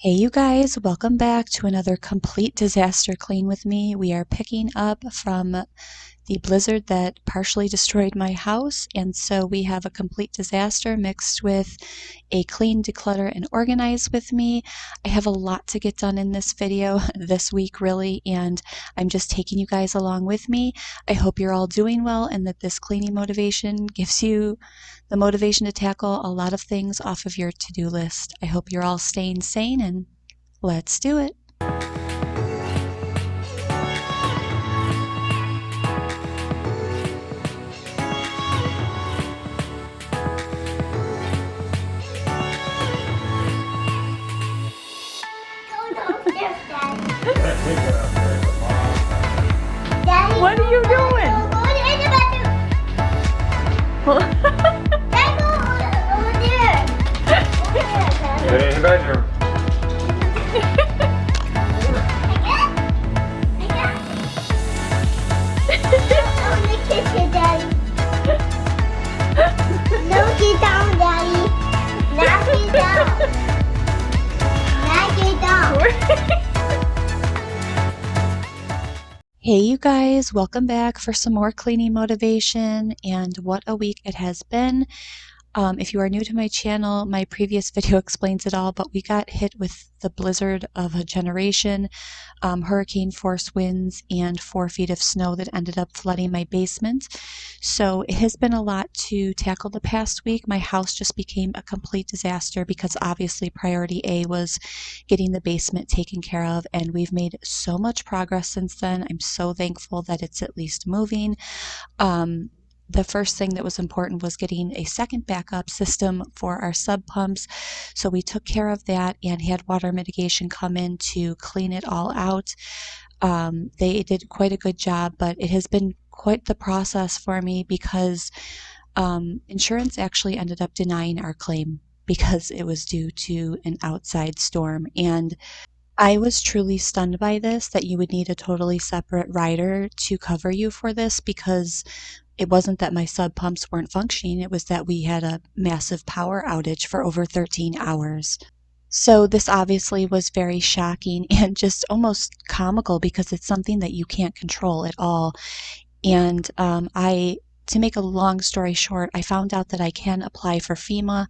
Hey you guys, welcome back to another complete disaster clean with me. We are picking up from the blizzard that partially destroyed my house, and so we have a complete disaster mixed with a clean, declutter, and organize with me. I have a lot to get done in this video this week really, and I'm just taking you guys along with me. I hope you're all doing well and that this cleaning motivation gives you the motivation to tackle a lot of things off of your to-do list. I hope you're all staying sane, and let's do it. What are you doing? Get in the bedroom. Knock it down, Daddy. Knock it down. Knock it down. Hey you guys, welcome back for some more cleaning motivation, and what a week it has been. If you are new to my channel, my previous video explains it all, but we got hit with the blizzard of a generation, hurricane force winds, and 4 feet of snow that ended up flooding my basement. So it has been a lot to tackle the past week. My house just became a complete disaster because obviously priority A was getting the basement taken care of, and we've made so much progress since then. I'm so thankful that it's at least moving. The first thing that was important was getting a second backup system for our sub pumps. So we took care of that and had water mitigation come in to clean it all out. They did quite a good job, but it has been quite the process for me because insurance actually ended up denying our claim because it was due to an outside storm. And I was truly stunned by this, that you would need a totally separate rider to cover you for this, because it wasn't that my sub pumps weren't functioning, it was that we had a massive power outage for over 13 hours. So this obviously was very shocking and just almost comical because it's something that you can't control at all. And to make a long story short, I found out that I can apply for FEMA.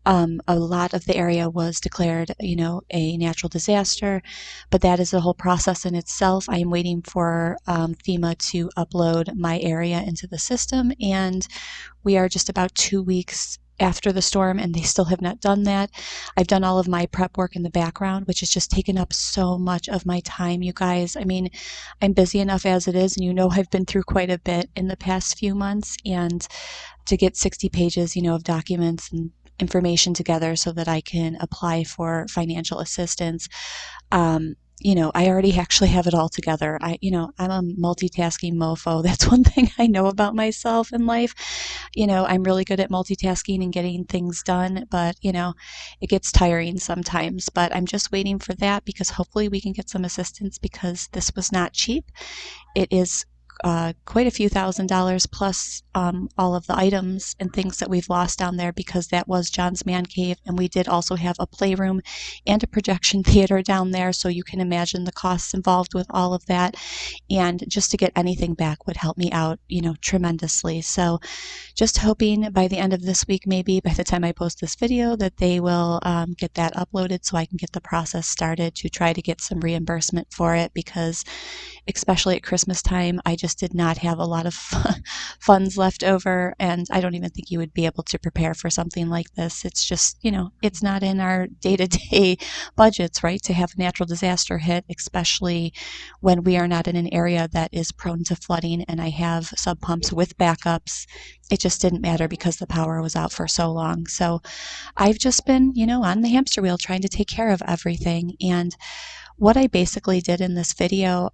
A lot of the area was declared, a natural disaster, but that is a whole process in itself. I am waiting for FEMA to upload my area into the system, and we are just about 2 weeks after the storm, and they still have not done that. I've done all of my prep work in the background, which has just taken up so much of my time, you guys. I mean, I'm busy enough as it is, and I've been through quite a bit in the past few months, and to get 60 pages, of documents and information together so that I can apply for financial assistance. I already actually have it all together. I'm a multitasking mofo. That's one thing I know about myself in life. I'm really good at multitasking and getting things done, but, it gets tiring sometimes. But I'm just waiting for that because hopefully we can get some assistance, because this was not cheap. It is quite a few $1,000s plus all of the items and things that we've lost down there, because that was John's man cave, and we did also have a playroom and a projection theater down there, so you can imagine the costs involved with all of that, and just to get anything back would help me out, tremendously. So just hoping by the end of this week, maybe by the time I post this video, that they will get that uploaded so I can get the process started to try to get some reimbursement for it, because especially at Christmas time, I just did not have a lot of funds left over, and I don't even think you would be able to prepare for something like this. It's just, it's not in our day-to-day budgets, right, to have a natural disaster hit, especially when we are not in an area that is prone to flooding, and I have sub pumps with backups. It just didn't matter because the power was out for so long. So I've just been, on the hamster wheel trying to take care of everything. And what I basically did in this video,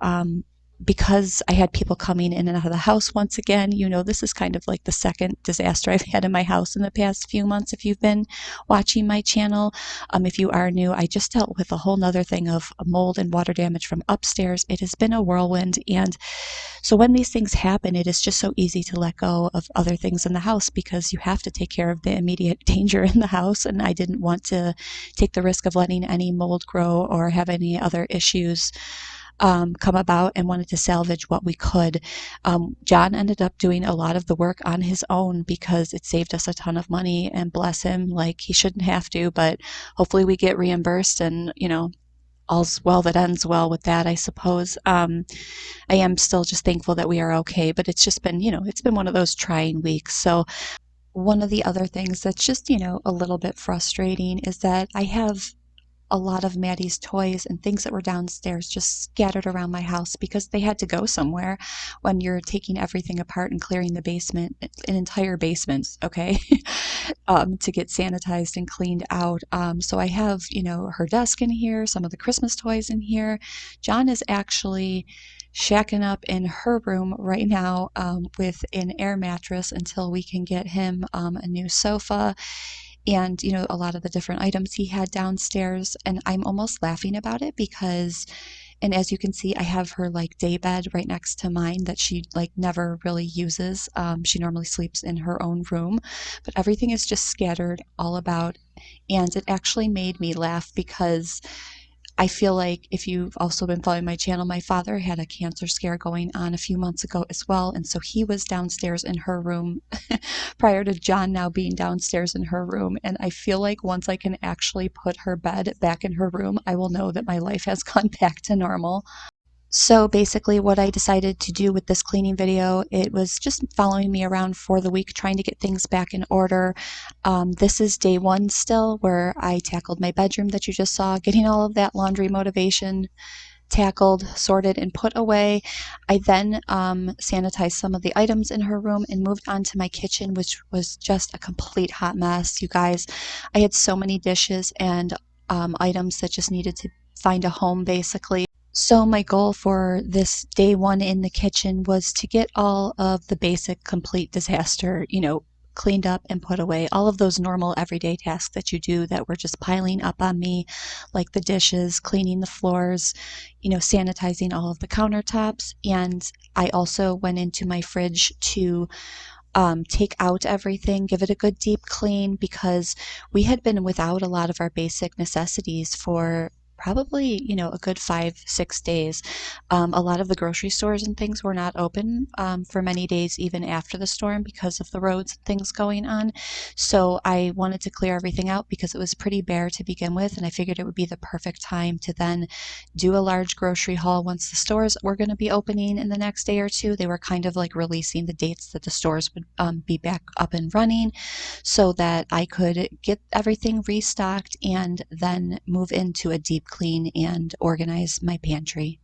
because I had people coming in and out of the house once again, this is kind of like the second disaster I've had in my house in the past few months. If you've been watching my channel, if you are new, I just dealt with a whole nother thing of mold and water damage from upstairs. It has been a whirlwind. And so when these things happen, it is just so easy to let go of other things in the house because you have to take care of the immediate danger in the house. And I didn't want to take the risk of letting any mold grow or have any other issues come about, and wanted to salvage what we could. John ended up doing a lot of the work on his own because it saved us a ton of money, and bless him, like, he shouldn't have to, but hopefully we get reimbursed, and all's well that ends well with that, I suppose. I am still just thankful that we are okay, but it's just been, it's been one of those trying weeks. So one of the other things that's just, a little bit frustrating is that I have a lot of Maddie's toys and things that were downstairs just scattered around my house because they had to go somewhere. When you're taking everything apart and clearing the basement, an entire basement, okay, to get sanitized and cleaned out. So I have, her desk in here, some of the Christmas toys in here. John is actually shacking up in her room right now with an air mattress until we can get him a new sofa and a lot of the different items he had downstairs. And I'm almost laughing about it because, and as you can see, I have her like day bed right next to mine that she like never really uses. She normally sleeps in her own room, but everything is just scattered all about. And it actually made me laugh because I feel like, if you've also been following my channel, my father had a cancer scare going on a few months ago as well. And so he was downstairs in her room prior to John now being downstairs in her room. And I feel like once I can actually put her bed back in her room, I will know that my life has gone back to normal. So basically what I decided to do with this cleaning video, it was just following me around for the week, trying to get things back in order. This is day one still, where I tackled my bedroom that you just saw, getting all of that laundry motivation tackled, sorted, and put away. I then sanitized some of the items in her room and moved on to my kitchen, which was just a complete hot mess. You guys, I had so many dishes and items that just needed to find a home, basically. So my goal for this day one in the kitchen was to get all of the basic complete disaster, cleaned up and put away. All of those normal everyday tasks that you do that were just piling up on me, like the dishes, cleaning the floors, sanitizing all of the countertops. And I also went into my fridge to take out everything, give it a good deep clean, because we had been without a lot of our basic necessities for probably, a good 5-6 days. A lot of the grocery stores and things were not open for many days, even after the storm, because of the roads and things going on. So I wanted to clear everything out because it was pretty bare to begin with, and I figured it would be the perfect time to then do a large grocery haul once the stores were going to be opening in the next day or two. They were kind of like releasing the dates that the stores would be back up and running, so that I could get everything restocked and then move into a deep clean and organize my pantry.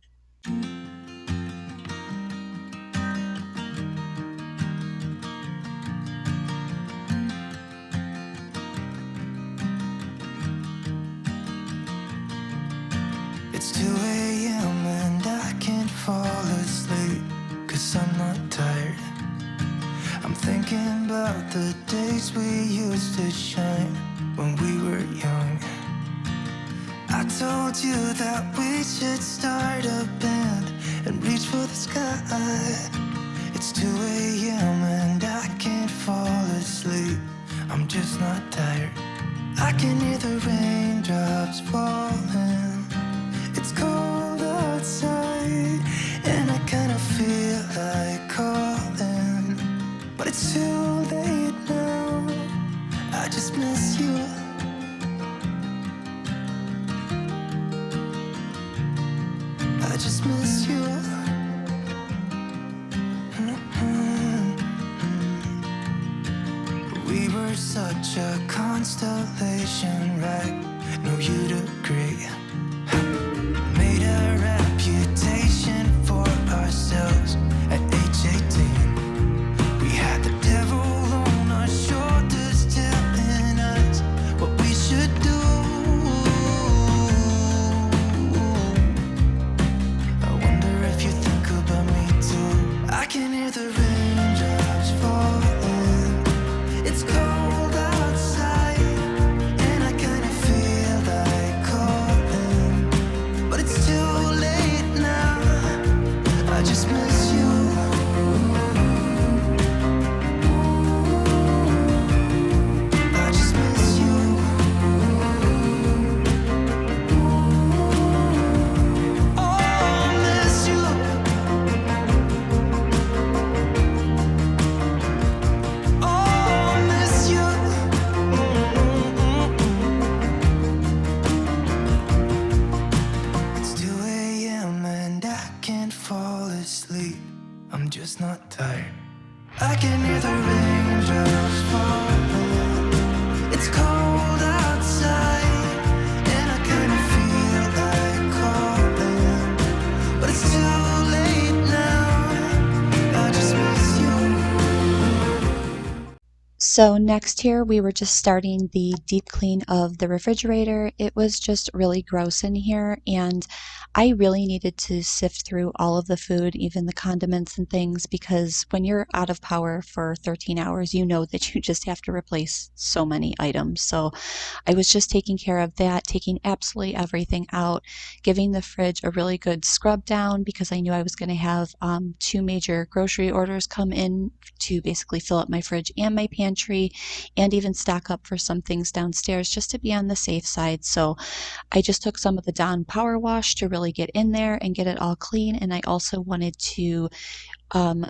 It's 2 a.m. and I can't fall asleep 'cause I'm not tired. I'm thinking about the days we used to shine when we were young. I told you that we should start a band and reach for the sky. It's 2 a.m. and I can't fall asleep. I'm just not tired. I can hear the raindrops falling. It's cold outside and I kinda feel like calling, but it's too late now. I just miss you. I just miss you. We were such a constellation, right? No, you'd agree. Made a reputation for ourselves at age 18. We had the devil on our shoulders telling us what we should do. I wonder if you think about So next here, we were just starting the deep clean of the refrigerator. It was just really gross in here, and I really needed to sift through all of the food, even the condiments and things, because when you're out of power for 13 hours, you know that you just have to replace so many items. So I was just taking care of that, taking absolutely everything out, giving the fridge a really good scrub down because I knew I was going to have 2 major grocery orders come in to basically fill up my fridge and my pantry, and even stock up for some things downstairs just to be on the safe side. So I just took some of the Dawn Power Wash to really get in there and get it all clean. And I also wanted to um,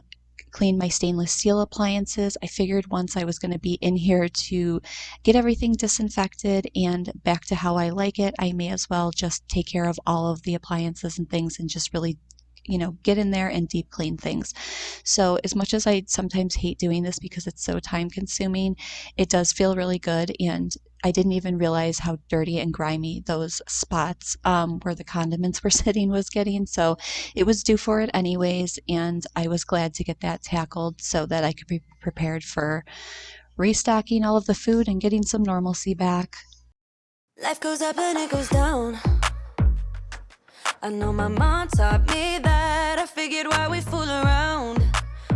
clean my stainless steel appliances. I figured once I was going to be in here to get everything disinfected and back to how I like it, I may as well just take care of all of the appliances and things and just really, get in there and deep clean things. So as much as I sometimes hate doing this because it's so time consuming, it does feel really good. And I didn't even realize how dirty and grimy those spots where the condiments were sitting was getting. So it was due for it anyways, and I was glad to get that tackled so that I could be prepared for restocking all of the food and getting some normalcy back. Life goes up and it goes down. I know my mom taught me that. I figured why we fool around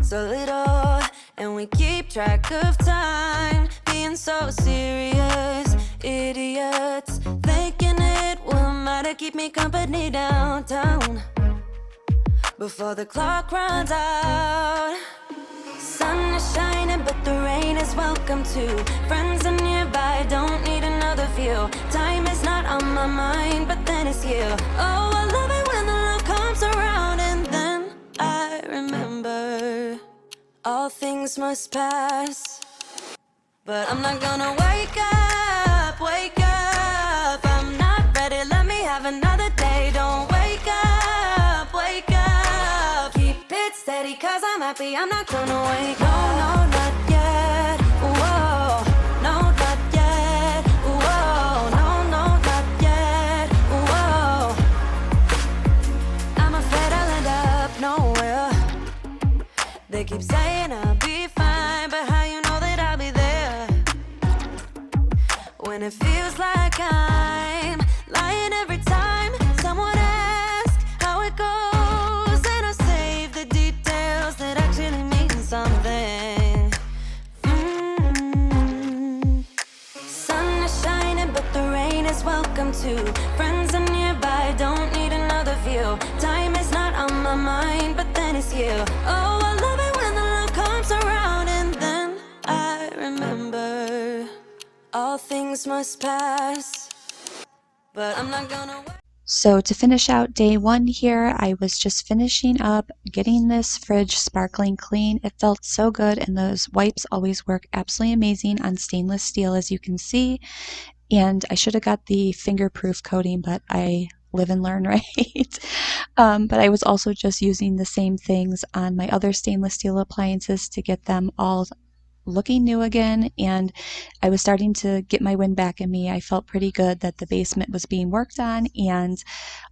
so little, and we keep track of time, being so serious, idiots, thinking it will matter, keep me company downtown before the clock runs out. Sun is shining, but the rain is welcome too. Friends are nearby, don't need another view. Time is not on my mind, but then it's you. Oh, I love it when the love comes around, and then I remember all things must pass. But I'm not gonna wake up, wake up. I'm not ready, let me have another day. Don't wake up, wake up. Keep it steady, cause I'm happy, I'm not gonna wake up. No, no, not yet, whoa. No, not yet, whoa. No, no, not yet, whoa. I'm afraid I'll end up nowhere. They keep saying I'll be fine, but how you know that I'll be there when it feels like I'm lying every time someone asks how it goes, and I save the details that actually mean something. Sun is shining, but the rain is welcome too. Friends are nearby, don't need another view. Time is not on my mind, but then it's you. Oh, I love it when the love comes around, and then I remember all things must pass, but I'm not gonna wait. So to finish out day 1 here, I was just finishing up getting this fridge sparkling clean. It felt so good, and those wipes always work absolutely amazing on stainless steel, as you can see. And I should have got the finger-proof coating, but I live and learn, right? But I was also just using the same things on my other stainless steel appliances to get them all looking new again, and I was starting to get my wind back in me. I felt pretty good that the basement was being worked on and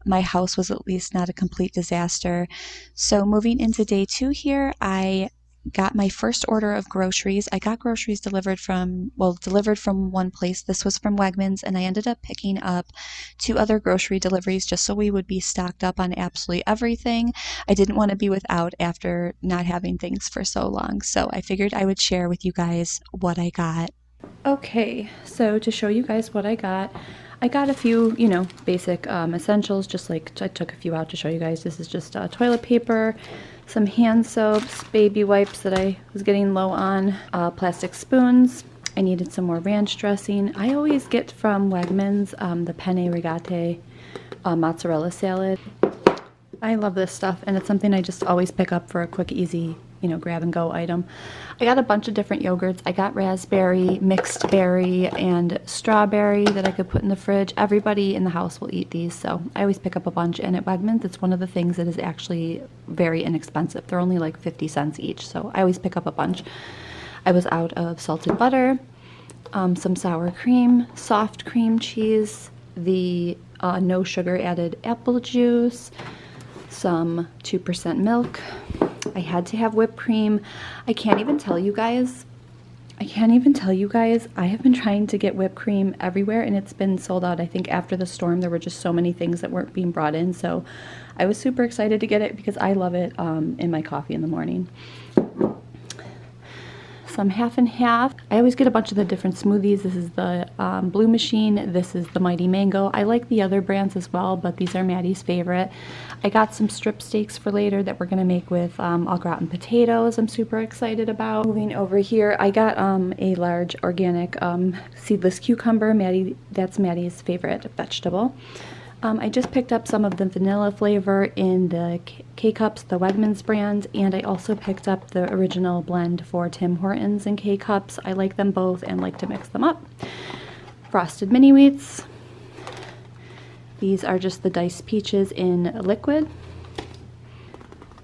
my house was at least not a complete disaster. So moving into day 2 here, I got my first order of groceries. I got groceries delivered from one place. This was from Wegmans, and I ended up picking up 2 other grocery deliveries just so we would be stocked up on absolutely everything. I didn't want to be without after not having things for so long, so I figured I would share with you guys what I got. Okay, so to show you guys what I got a few, basic essentials, just like I took a few out to show you guys. This is just toilet paper, some hand soaps, baby wipes that I was getting low on, plastic spoons. I needed some more ranch dressing. I always get from Wegmans the penne rigate mozzarella salad. I love this stuff, and it's something I just always pick up for a quick, easy, grab and go item. I got a bunch of different yogurts. I got raspberry, mixed berry, and strawberry that I could put in the fridge. Everybody in the house will eat these, so I always pick up a bunch. And at Wegmans, it's one of the things that is actually very inexpensive. They're only like 50 cents each, so I always pick up a bunch. I was out of salted butter, some sour cream, soft cream cheese, the no sugar added apple juice, some 2% milk. I had to have whipped cream. I can't even tell you guys, I can't even tell you guys, I have been trying to get whipped cream everywhere and it's been sold out. I think after the storm there were just so many things that weren't being brought in, so I was super excited to get it because I love it in my coffee in the morning. Some half and half. I always get a bunch of the different smoothies. This is the Blue Machine. This is the Mighty Mango. I like the other brands as well, but these are Maddie's favorite. I got some strip steaks for later that we're gonna make with au gratin potatoes. I'm super excited about. Moving over here, I got a large organic seedless cucumber. That's Maddie's favorite vegetable. I just picked up some of the vanilla flavor in the K-Cups, the Wegmans brand, and I also picked up the original blend for Tim Hortons in K-Cups. I like them both and like to mix them up. Frosted mini wheats. These are just the diced peaches in liquid.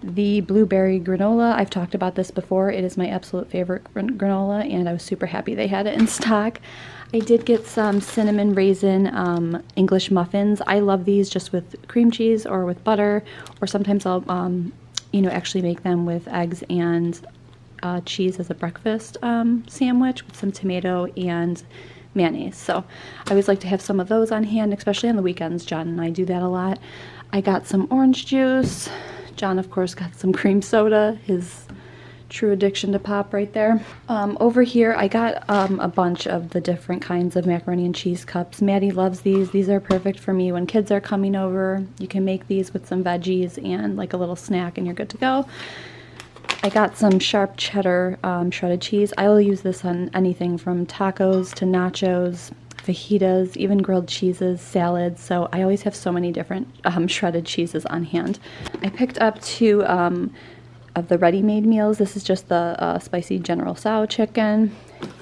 The blueberry granola, I've talked about this before. It is my absolute favorite granola, and I was super happy they had it in stock. I did get some cinnamon raisin English muffins. I love these just with cream cheese or with butter, or sometimes I'll, actually make them with eggs and cheese as a breakfast sandwich with some tomato and mayonnaise. So I always like to have some of those on hand, especially on the weekends. John and I do that a lot. I got some orange juice. John, of course, got some cream soda, his true addiction to pop right there. Over here, I got a bunch of the different kinds of macaroni and cheese cups. Maddie loves these. These are perfect for me when kids are coming over. You can make these with some veggies and like a little snack and you're good to go. I got some sharp cheddar shredded cheese. I will use this on anything from tacos to nachos, fajitas, even grilled cheeses, salads. So I always have so many different shredded cheeses on hand. I picked up two of the ready-made meals. This is just the spicy General Tso chicken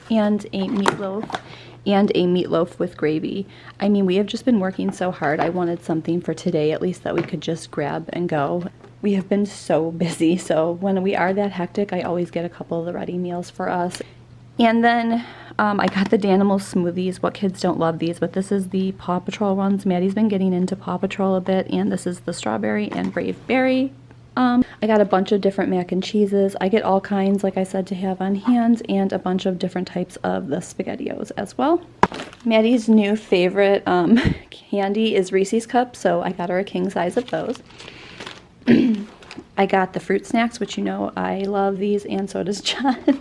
and a meatloaf with gravy. I mean, we have just been working so hard. I wanted something for today at least that we could just grab and go. We have been so busy, so when we are that hectic, I always get a couple of the ready meals for us. And then I got the Danimal smoothies. What kids don't love these, but this is the Paw Patrol ones. Maddie's been getting into Paw Patrol a bit, and this is the strawberry and brave berry. I got a bunch of different mac and cheeses. I get all kinds, like I said, to have on hand, and a bunch of different types of the SpaghettiOs as well. Maddie's new favorite candy is Reese's Cups, so I got her a king size of those. I got the fruit snacks, which you know I love these, and so does John.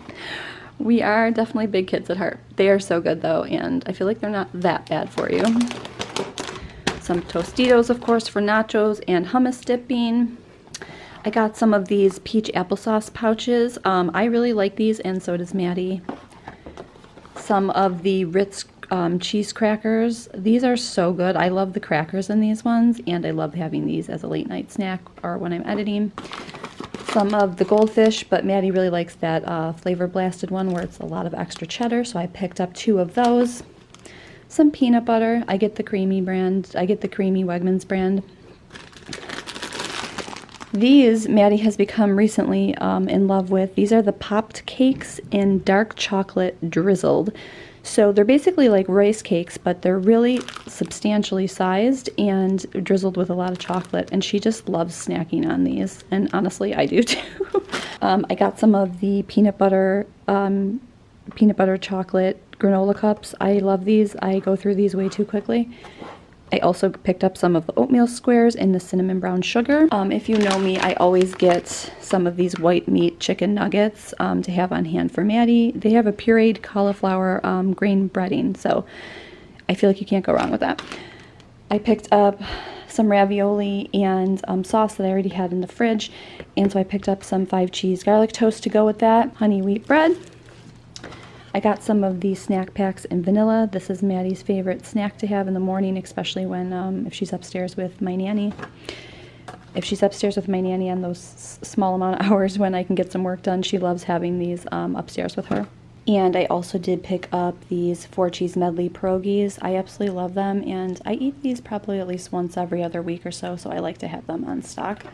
We are definitely big kids at heart. They are so good though, and I feel like they're not that bad for you. Some Tostitos, of course, for nachos and hummus dipping. I got some of these peach applesauce pouches. I really like these, and so does Maddie. Some of the Ritz cheese crackers. These are so good. I love the crackers in these ones, and I love having these as a late night snack or when I'm editing. Some of the goldfish, but Maddie really likes that flavor blasted one where it's a lot of extra cheddar, so I picked up 2 of those. Some peanut butter. I get the creamy brand. I get the creamy Wegmans brand. These Maddie has become recently in love with. These are the popped cakes in dark chocolate drizzled. So they're basically like rice cakes, but they're really substantially sized and drizzled with a lot of chocolate. And she just loves snacking on these. And honestly, I do too. I got some of the peanut butter chocolate granola cups. I love these. I go through these way too quickly. I also picked up some of the oatmeal squares in the cinnamon brown sugar. If you know me, I always get some of these white meat chicken nuggets to have on hand for Maddie. They have a pureed cauliflower grain breading, so I feel like you can't go wrong with that. I picked up some ravioli and sauce that I already had in the fridge, and so I picked up some 5 cheese garlic toast to go with that, honey wheat bread. I got some of these snack packs in vanilla. This is Maddie's favorite snack to have in the morning, especially when if she's upstairs with my nanny. If she's upstairs with my nanny on those small amount of hours when I can get some work done, she loves having these upstairs with her. And I also did pick up these 4 cheese medley pierogies. I absolutely love them, and I eat these probably at least once every other week or so, so I like to have them on stock.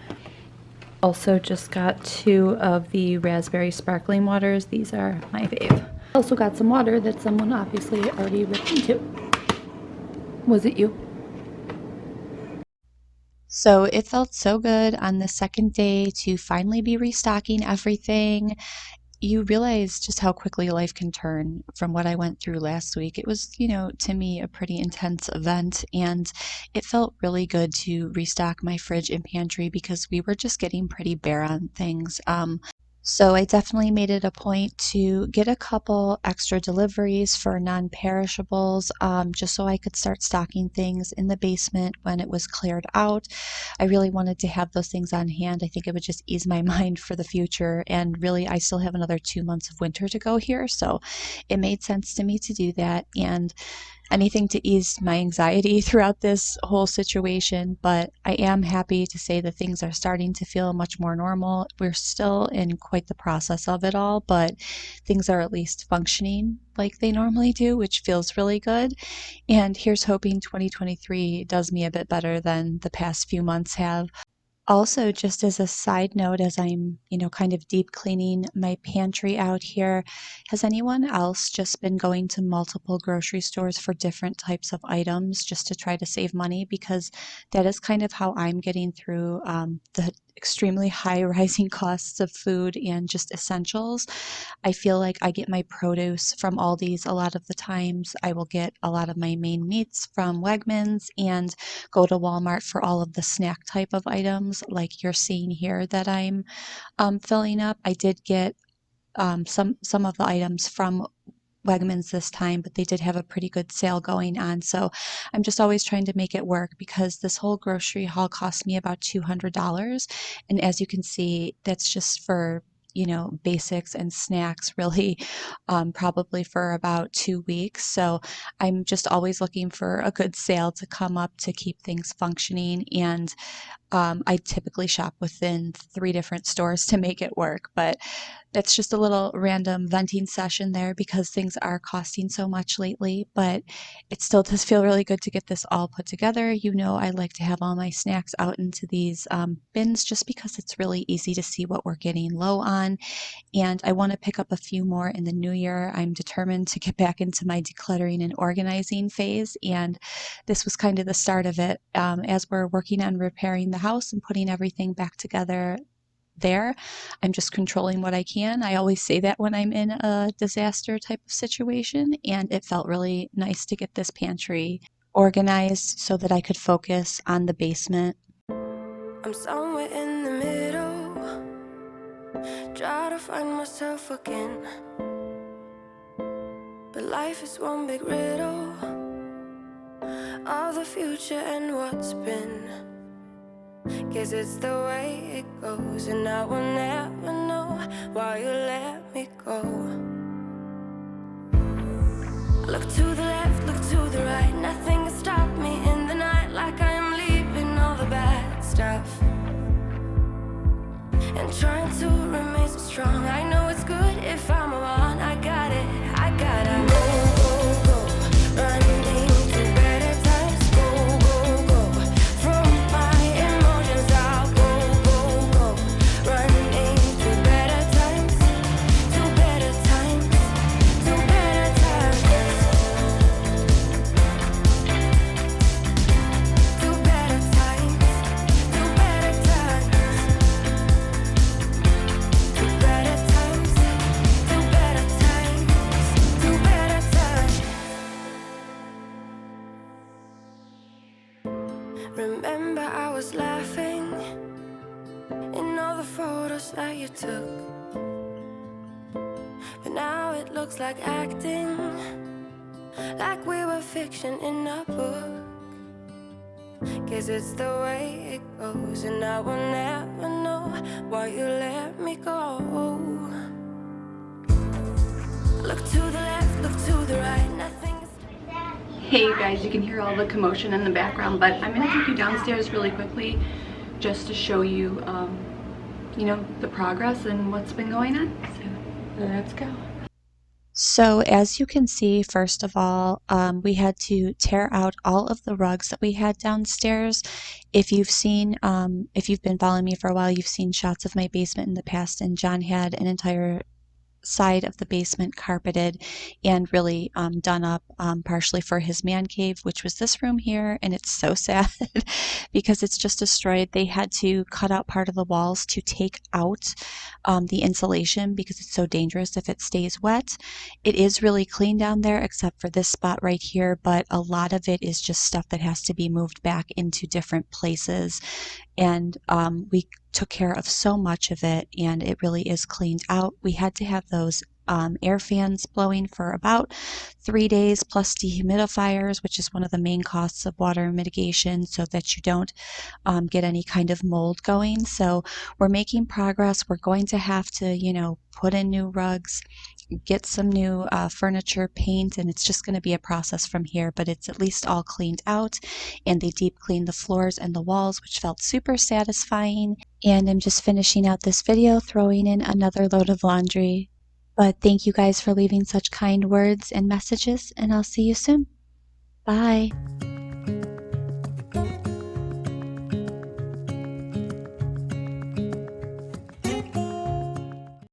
Also just got 2 of the raspberry sparkling waters. These are my fave. Also got some water that someone obviously already ripped into. Was it you? So it felt so good on the second day to finally be restocking everything. you realize just how quickly life can turn from what I went through last week. It was, to me, a pretty intense event, and it felt really good to restock my fridge and pantry because we were just getting pretty bare on things. So I definitely made it a point to get a couple extra deliveries for non-perishables, just so I could start stocking things in the basement when it was cleared out. I really wanted to have those things on hand. I think it would just ease my mind for the future. And really, I still have another 2 months of winter to go here, so it made sense to me to do that. And anything to ease my anxiety throughout this whole situation, but I am happy to say that things are starting to feel much more normal. We're still in quite the process of it all, but things are at least functioning like they normally do, which feels really good. And here's hoping 2023 does me a bit better than the past few months have. Also, just as a side note, as I'm, kind of deep cleaning my pantry out here, has anyone else just been going to multiple grocery stores for different types of items just to try to save money? Because that is kind of how I'm getting through the extremely high rising costs of food and just essentials. I feel like I get my produce from Aldi's a lot of the times. I will get a lot of my main meats from Wegmans and go to Walmart for all of the snack type of items like you're seeing here that I'm filling up. I did get some of the items from Wegmans this time, but they did have a pretty good sale going on. So I'm just always trying to make it work because this whole grocery haul cost me about $200. And as you can see, that's just for, basics and snacks, really, probably for about 2 weeks. So I'm just always looking for a good sale to come up to keep things functioning. And I typically shop within 3 different stores to make it work, but that's just a little random venting session there because things are costing so much lately, but it still does feel really good to get this all put together. I like to have all my snacks out into these bins just because it's really easy to see what we're getting low on, and I want to pick up a few more in the new year. I'm determined to get back into my decluttering and organizing phase, and this was kind of the start of it. As we're working on repairing the house and putting everything back together there, I'm just controlling what I can. I always say that when I'm in a disaster type of situation, and it felt really nice to get this pantry organized so that I could focus on the basement. I'm somewhere in the middle, try to find myself again. But life is one big riddle of the future and what's been. Guess it's the way it goes, and I will never know why you let me go. Look to the left, look to the right, nothing can stop me in the night, like I am leaving all the bad stuff and trying to remain so strong. I know it's good if I'm around. I got it, I gotta go, go, go, running to better times. Go, go, go, from my emotions I'll go, go, go, running to better times, to better times, to better times, to better times, to better times. To better times, to better times, to better times. Remember I was laughing in all the photos that you took, but now it looks like acting, like we were fiction in a book. Guess it's the way it goes, and I will never know why you let me go. Look to the left, look to the right, nothing is. Hey you guys, you can hear all the commotion in the background, but I'm going to take you downstairs really quickly just to show you, the progress and what's been going on. So let's go. So as you can see, first of all, we had to tear out all of the rugs that we had downstairs. If you've been following me for a while, you've seen shots of my basement in the past, and John had an entire side of the basement carpeted and really done up, partially for his man cave, which was this room here. And it's so sad because it's just destroyed. They had to cut out part of the walls to take out the insulation because it's so dangerous if it stays wet. It is really clean down there except for this spot right here, but a lot of it is just stuff that has to be moved back into different places. And we took care of so much of it, and it really is cleaned out. We had to have those air fans blowing for about 3 days, plus dehumidifiers, which is one of the main costs of water mitigation, so that you don't get any kind of mold going. So we're making progress. We're going to have to, put in new rugs, get some new furniture, paint, and it's just going to be a process from here, but it's at least all cleaned out. And they deep cleaned the floors and the walls, which felt super satisfying. And I'm just finishing out this video, throwing in another load of laundry. But thank you guys for leaving such kind words and messages, and I'll see you soon. Bye.